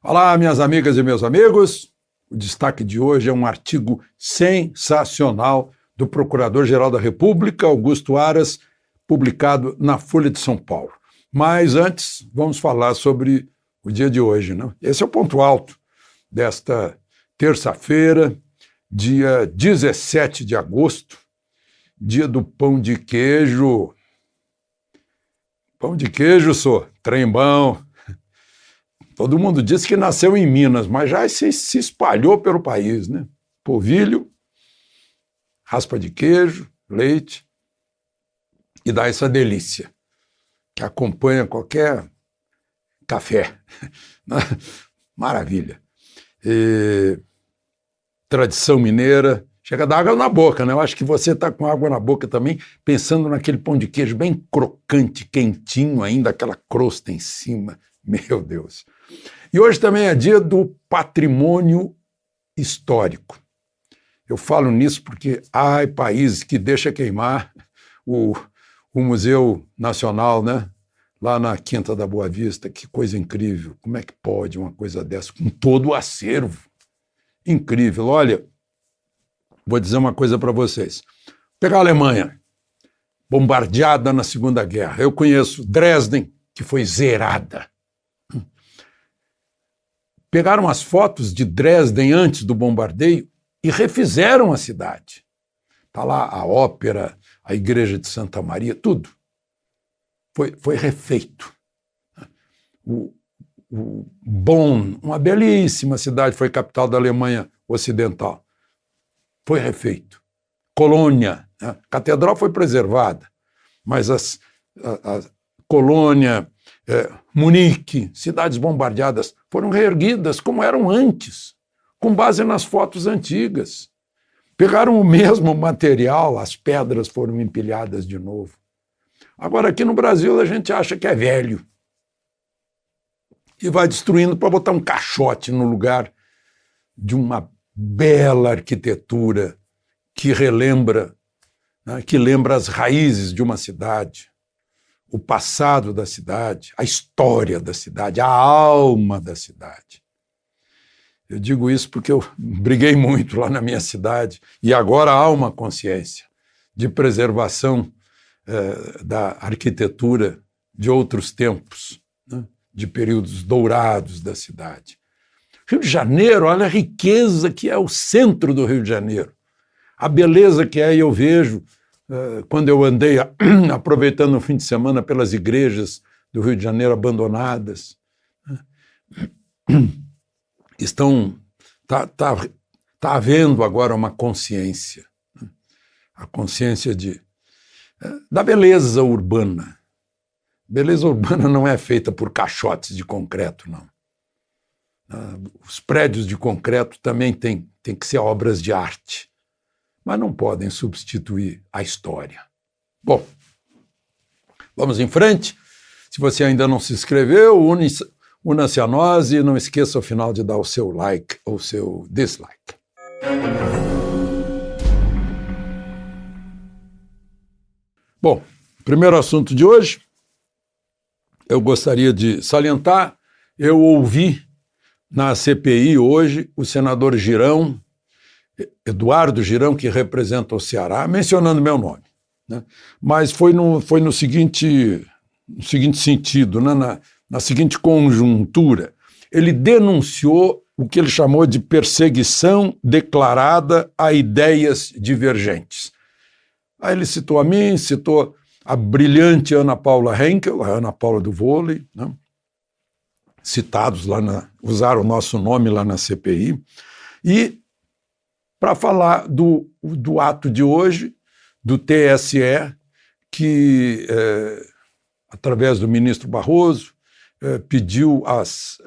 Olá, minhas amigas e meus amigos. O destaque de hoje é um artigo sensacional do Procurador-Geral da República, Augusto Aras, publicado na Folha de São Paulo. Mas antes, vamos falar sobre o dia de hoje, né? Esse é o ponto alto desta terça-feira, dia 17 de agosto, dia do pão de queijo. Pão de queijo, trem bom. Todo mundo diz que nasceu em Minas, mas já se espalhou pelo país, né? Polvilho, raspa de queijo, leite, e dá essa delícia, que acompanha qualquer café. Maravilha. Tradição mineira, chega a dar água na boca, né? Eu acho que você está com água na boca também, pensando naquele pão de queijo bem crocante, quentinho ainda, aquela crosta em cima. Meu Deus. E hoje também é dia do patrimônio histórico. Eu falo nisso porque há países que deixam queimar o Museu Nacional, né? Lá na Quinta da Boa Vista. Que coisa incrível. Como é que pode uma coisa dessa com todo o acervo? Incrível. Olha, vou dizer uma coisa para vocês. Pegar a Alemanha, bombardeada na Segunda Guerra. Eu conheço Dresden, que foi zerada. Pegaram as fotos de Dresden antes do bombardeio e refizeram a cidade. Está lá a ópera, a igreja de Santa Maria, tudo. Foi refeito. O Bonn, uma belíssima cidade, foi capital da Alemanha Ocidental. Foi refeito. Colônia, né? A catedral foi preservada, mas a Colônia, Munique, cidades bombardeadas, foram reerguidas como eram antes, com base nas fotos antigas. Pegaram o mesmo material, as pedras foram empilhadas de novo. Agora, aqui no Brasil, a gente acha que é velho e vai destruindo para botar um caixote no lugar de uma bela arquitetura que relembra, né, que lembra as raízes de uma cidade, o passado da cidade, a história da cidade, a alma da cidade. Eu digo isso porque eu briguei muito lá na minha cidade e agora há uma consciência de preservação da arquitetura de outros tempos, né, de períodos dourados da cidade. Rio de Janeiro, olha a riqueza que é o centro do Rio de Janeiro, a beleza que é, e eu vejo quando eu andei aproveitando o fim de semana pelas igrejas do Rio de Janeiro abandonadas. Está havendo agora uma consciência, né? A consciência da beleza urbana. Beleza urbana não é feita por caixotes de concreto, não. Os prédios de concreto também têm que ser obras de arte, mas não podem substituir a história. Bom, vamos em frente. Se você ainda não se inscreveu, una-se a nós e não esqueça ao final de dar o seu like ou o seu dislike. Bom, primeiro assunto de hoje, eu gostaria de salientar, eu ouvi na CPI hoje o senador Girão, Eduardo Girão, que representa o Ceará, mencionando meu nome, né? Mas foi no seguinte sentido, né? Na seguinte conjuntura. Ele denunciou o que ele chamou de perseguição declarada a ideias divergentes. Aí ele citou a mim, citou a brilhante Ana Paula Henkel, a Ana Paula do vôlei, né? Citados lá, usaram o nosso nome lá na CPI, e para falar do ato de hoje, do TSE, que, através do ministro Barroso, pediu às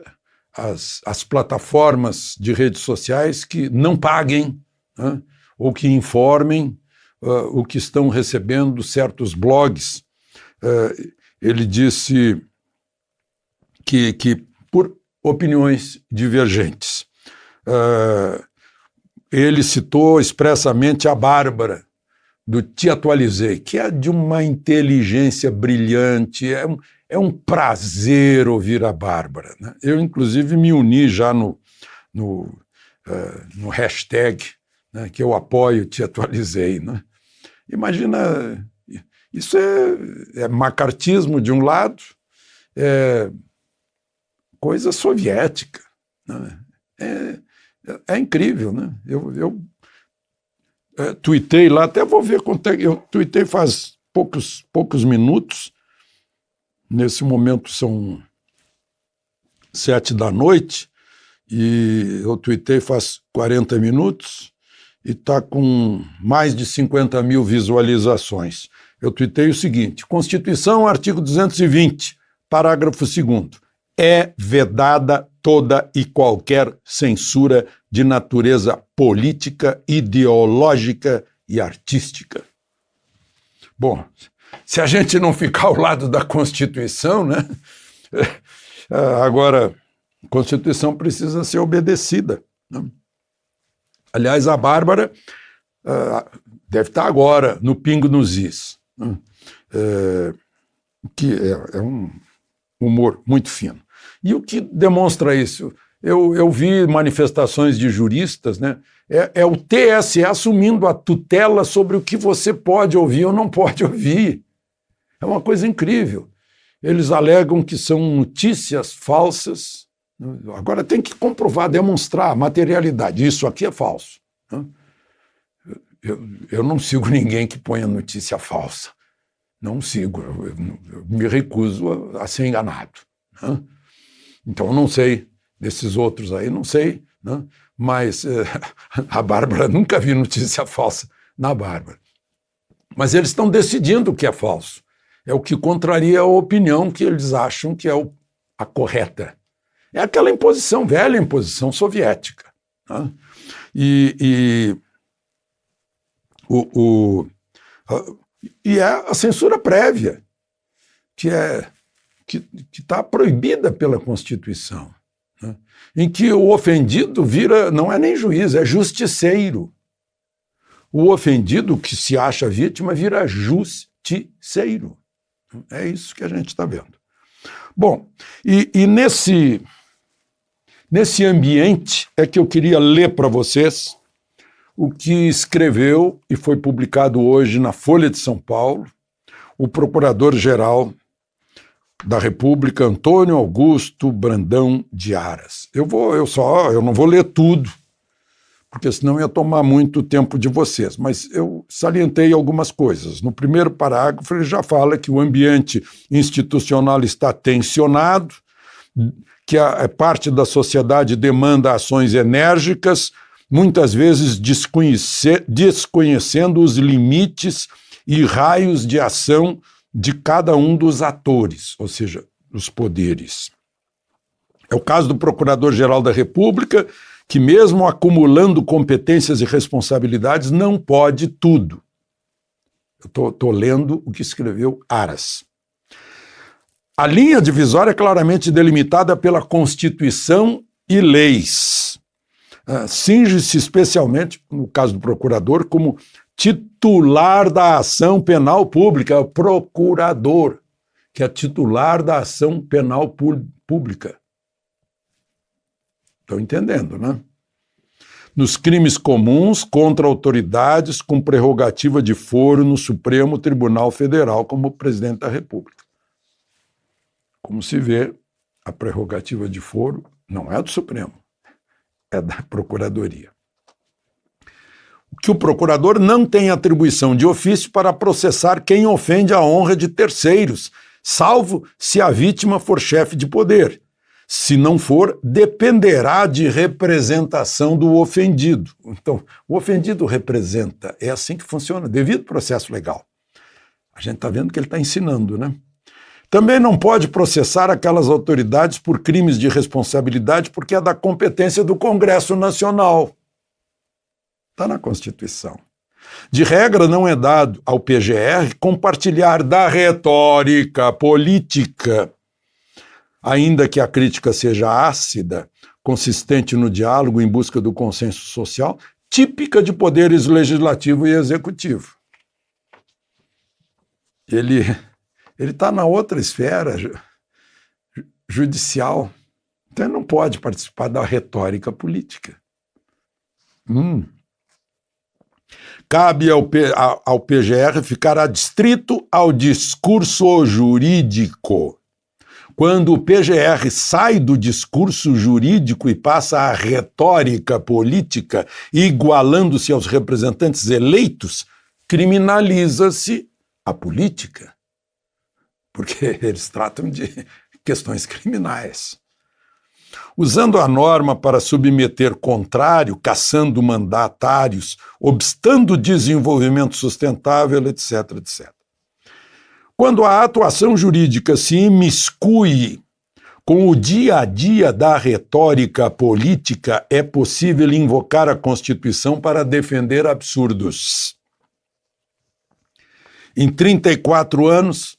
plataformas de redes sociais que não paguem, né, ou que informem o que estão recebendo certos blogs. Ele disse que por opiniões divergentes. Ele citou expressamente a Bárbara, do Te Atualizei, que é de uma inteligência brilhante, É um prazer ouvir a Bárbara, né? Eu, inclusive, me uni já no hashtag, né, que eu apoio, te atualizei, né? Imagina, isso é macartismo de um lado, é coisa soviética, né? É incrível, né? Eu tuitei lá, até vou ver quanto é que eu tuitei faz poucos minutos. Nesse momento são 7 da noite e eu tuitei faz 40 minutos e está com mais de 50 mil visualizações. Eu tuitei o seguinte: Constituição, artigo 220, parágrafo 2º. É vedada toda e qualquer censura de natureza política, ideológica e artística. Bom, se a gente não ficar ao lado da Constituição, né? Agora, a Constituição precisa ser obedecida, né? Aliás, a Bárbara deve estar agora no Pingo nos Is, né? Que é um humor muito fino. E o que demonstra isso? Eu vi manifestações de juristas, né? É o TSE assumindo a tutela sobre o que você pode ouvir ou não pode ouvir. É uma coisa incrível. Eles alegam que são notícias falsas. Agora tem que comprovar, demonstrar a materialidade. Isso aqui é falso. Eu não sigo ninguém que ponha notícia falsa. Não sigo. Eu me recuso a ser enganado. Então eu não sei desses outros aí, não sei, né? Mas a Bárbara, nunca vi notícia falsa na Bárbara. Mas eles estão decidindo o que é falso. É o que contraria a opinião que eles acham que é a correta. É aquela imposição, velha imposição soviética, né? E é a censura prévia, que está proibida pela Constituição, né? Em que o ofendido não é nem juiz, é justiceiro. O ofendido, que se acha vítima, vira justiceiro. É isso que a gente está vendo. Bom, e nesse ambiente é que eu queria ler para vocês o que escreveu e foi publicado hoje na Folha de São Paulo o Procurador-Geral da República, Antônio Augusto Brandão de Aras. Eu não vou ler tudo, porque senão ia tomar muito tempo de vocês, mas eu salientei algumas coisas. No primeiro parágrafo ele já fala que o ambiente institucional está tensionado, que a parte da sociedade demanda ações enérgicas, muitas vezes desconhecendo os limites e raios de ação de cada um dos atores, ou seja, os poderes. É o caso do Procurador-Geral da República, que mesmo acumulando competências e responsabilidades, não pode tudo. Eu estou lendo o que escreveu Aras. A linha divisória é claramente delimitada pela Constituição e leis. Cinge-se especialmente, no caso do procurador, como titular da ação penal pública, o procurador, que é titular da ação penal pública. Estão entendendo, né? Nos crimes comuns contra autoridades com prerrogativa de foro no Supremo Tribunal Federal, como presidente da República. Como se vê, a prerrogativa de foro não é do Supremo, é da Procuradoria. Que o procurador não tem atribuição de ofício para processar quem ofende a honra de terceiros, salvo se a vítima for chefe de poder. Se não for, dependerá de representação do ofendido. Então, o ofendido representa, é assim que funciona, devido ao processo legal. A gente está vendo que ele está ensinando, né? Também não pode processar aquelas autoridades por crimes de responsabilidade, porque é da competência do Congresso Nacional. Está na Constituição. De regra, não é dado ao PGR compartilhar da retórica política, ainda que a crítica seja ácida, consistente no diálogo em busca do consenso social, típica de poderes legislativo e executivo. Ele está na outra esfera. judicial, então ele não pode participar da retórica política. Cabe ao PGR ficar adstrito ao discurso jurídico. Quando o PGR sai do discurso jurídico e passa à retórica política, igualando-se aos representantes eleitos, criminaliza-se a política, porque eles tratam de questões criminais. Usando a norma para submeter contrário, caçando mandatários, obstando o desenvolvimento sustentável, etc., etc. Quando a atuação jurídica se imiscui com o dia a dia da retórica política, é possível invocar a Constituição para defender absurdos. Em 34 anos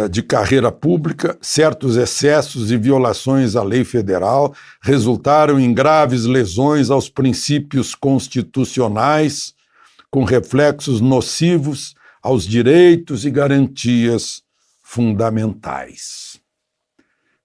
de carreira pública, certos excessos e violações à lei federal resultaram em graves lesões aos princípios constitucionais, com reflexos nocivos aos direitos e garantias fundamentais.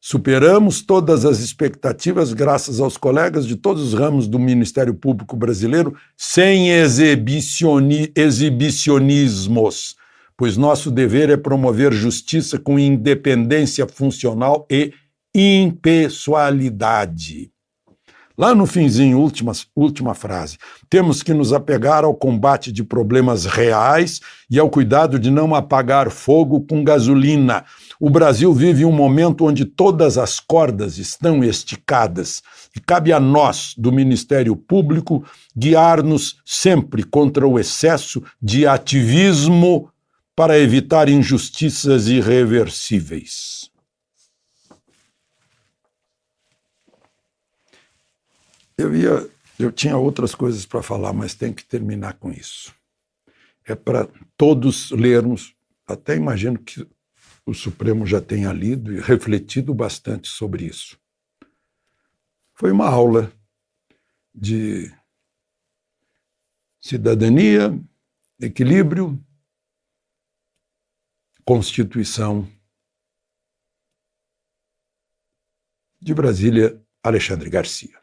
Superamos todas as expectativas graças aos colegas de todos os ramos do Ministério Público brasileiro, sem exibicionismos, pois nosso dever é promover justiça com independência funcional e impessoalidade. Lá no finzinho, última frase, temos que nos apegar ao combate de problemas reais e ao cuidado de não apagar fogo com gasolina. O Brasil vive um momento onde todas as cordas estão esticadas e cabe a nós, do Ministério Público, guiar-nos sempre contra o excesso de ativismo para evitar injustiças irreversíveis. Eu tinha outras coisas para falar, mas tenho que terminar com isso. É para todos lermos, até imagino que o Supremo já tenha lido e refletido bastante sobre isso. Foi uma aula de cidadania, equilíbrio, Constituição. De Brasília, Alexandre Garcia.